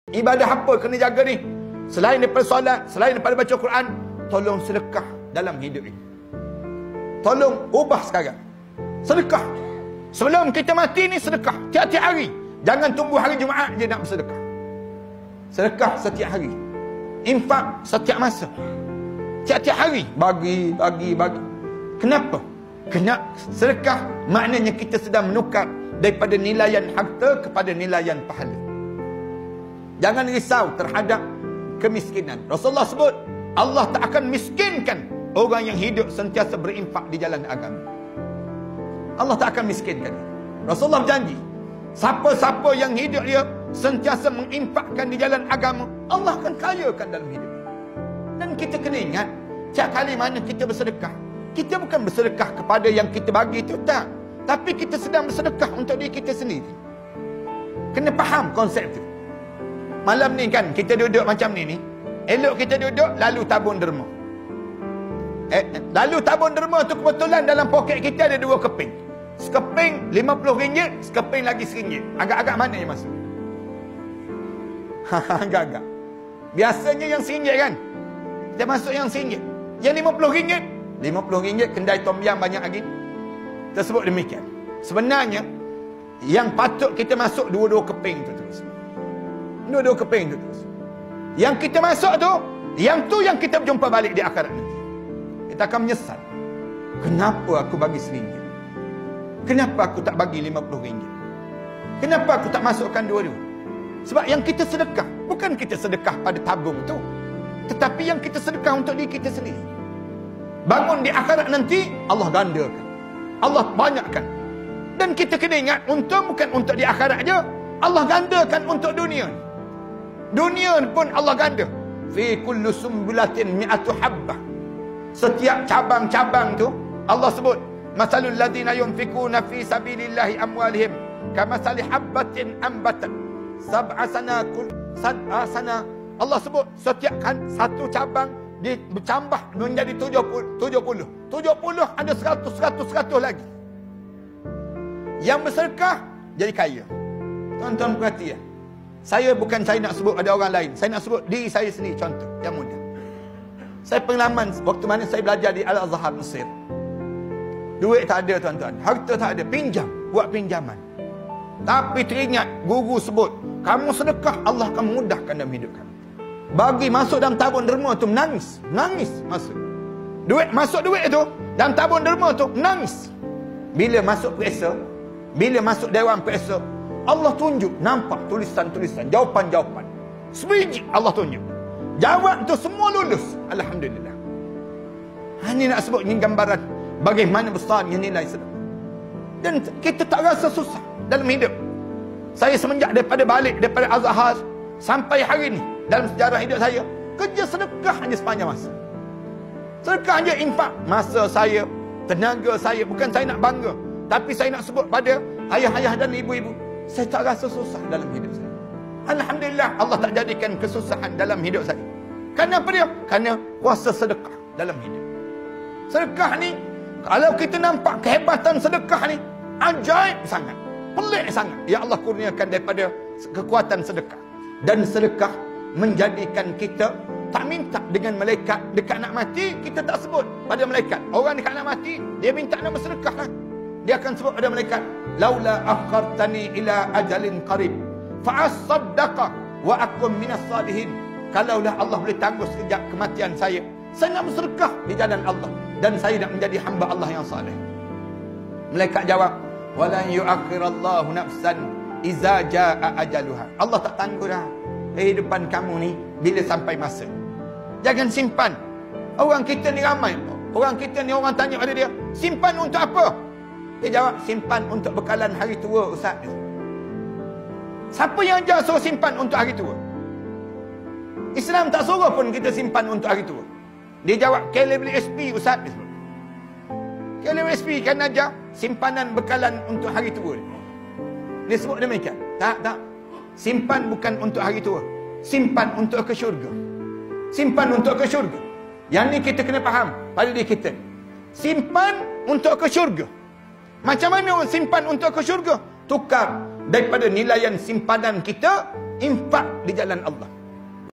Ibadah apa kena jaga ni? Selain daripada solat, selain daripada baca Quran, tolong sedekah dalam hidup ini. Tolong ubah sekarang. Sedekah. Sebelum kita mati ni sedekah. Tiap-tiap hari. Jangan tunggu hari Jumaat je nak bersedekah. Sedekah setiap hari. Infak setiap masa. Tiap-tiap hari. Bagi. Kenapa? Kena sedekah maknanya kita sedang menukar daripada nilaian harta kepada nilaian pahala. Jangan risau terhadap kemiskinan. Rasulullah sebut, Allah tak akan miskinkan orang yang hidup sentiasa berinfak di jalan agama. Allah tak akan miskinkan. Rasulullah berjanji, siapa-siapa yang hidup dia sentiasa menginfakkan di jalan agama, Allah akan kayakan dalam hidup. Dan kita kena ingat, setiap kali mana kita bersedekah, kita bukan bersedekah kepada yang kita bagi itu, tak. Tapi kita sedang bersedekah untuk diri kita sendiri. Kena faham konsep itu. Malam ni kan, kita duduk macam ni. Elok kita duduk, lalu tabung derma. Lalu tabung derma tu kebetulan dalam poket kita ada 2 keping. Sekeping RM50, sekeping lagi RM1. Agak-agak mana yang masuk? Agak-agak. Biasanya yang RM1 kan? Kita masuk yang RM1. Yang RM50, RM50 kedai tom yam banyak lagi. Tersebut demikian. Sebenarnya, yang patut kita masuk 2-2 keping tu terus. 2-2 keping tu terus. Yang kita masuk tu, yang kita berjumpa balik di akhirat nanti. Kita akan menyesal. Kenapa aku bagi RM1? Kenapa aku tak bagi RM50? Kenapa aku tak masukkan 2-2? Sebab yang kita sedekah, bukan kita sedekah pada tabung tu, tetapi yang kita sedekah untuk diri kita sendiri. Bangun di akhirat nanti, Allah gandakan. Allah banyakkan. Dan kita kena ingat, untung bukan untuk di akhirat je, Allah gandakan untuk dunia. Dunia pun Allah ganda. Fi kullu sumbulatin mi'atu habbah. Setiap cabang-cabang tu Allah sebut, masalul ladzina yunfikuna fi sabilillahi amwalihim kamathali habbatin ambatat sab'a sana. Allah sebut setiap satu cabang bercambah menjadi 70. 70 ada 100 lagi. Yang bersedekah jadi kaya. Tuan-tuan perhati ya. Saya nak sebut ada orang lain. Saya nak sebut diri saya sendiri, contoh yang mudah. Saya pengalaman waktu mana saya belajar di Al-Azhar Mesir. Duit tak ada tuan-tuan, harta tak ada, pinjam, buat pinjaman. Tapi teringat guru sebut, kamu sedekah Allah akan mudahkan dalam hidup kamu. Bagi masuk dalam tabung derma tu menangis, masuk. Masuk duit tu dalam tabung derma tu menangis. Bila masuk periksa, bila masuk dewan periksa, Allah tunjuk, nampak tulisan-tulisan, jawapan-jawapan. Sebiji Allah tunjuk. Jawab tu semua lulus. Alhamdulillah. Ini nak sebut, ini gambaran bagaimana besarnya nilai sedekah. Dan kita tak rasa susah dalam hidup. Saya semenjak balik daripada Azhar sampai hari ni, dalam sejarah hidup saya, kerja sedekah hanya sepanjang masa. Sedekah hanya infak masa saya, tenaga saya. Bukan saya nak bangga, tapi saya nak sebut pada ayah-ayah dan ibu-ibu, saya tak rasa susah dalam hidup saya. Alhamdulillah, Allah tak jadikan kesusahan dalam hidup saya. Kenapa dia? Kerana kuasa sedekah dalam hidup. Sedekah ni, kalau kita nampak kehebatan sedekah ni, ajaib sangat, pelik sangat. Ya Allah kurniakan daripada kekuatan sedekah. Dan sedekah menjadikan kita tak minta dengan malaikat dekat nak mati, kita tak sebut pada malaikat. Orang dekat nak mati, dia minta nak bersedekah lah. Dia akan sebut pada malaikat, laula akhartani ila ajalin qarib fa'asaddaqa wa akum minas salihin. Kalaulah Allah boleh tangguh sekejap kematian saya nak bersedekah di jalan Allah dan saya nak menjadi hamba Allah yang saleh. Malaikat jawab, walan yu'akhirallahu nafsan iza jaa ajaluha. Allah tak tangguh dah kehidupan kamu ni bila sampai masa. Jangan simpan. Orang kita ni ramai. Orang tanya pada dia, simpan untuk apa? Dia jawab, simpan untuk bekalan hari tua, Ustaz. Siapa yang ajar suruh simpan untuk hari tua? Islam tak suruh pun kita simpan untuk hari tua. Dia jawab, KLSP, Ustaz. KLSP kan ajar simpanan bekalan untuk hari tua. Dia sebut demikian. Tak. Simpan bukan untuk hari tua. Simpan untuk ke syurga. Simpan untuk ke syurga. Yang ni kita kena faham pada diri kita. Simpan untuk ke syurga. Macam mana simpan untuk ke syurga? Tukar daripada nilaian simpanan kita infak di jalan Allah.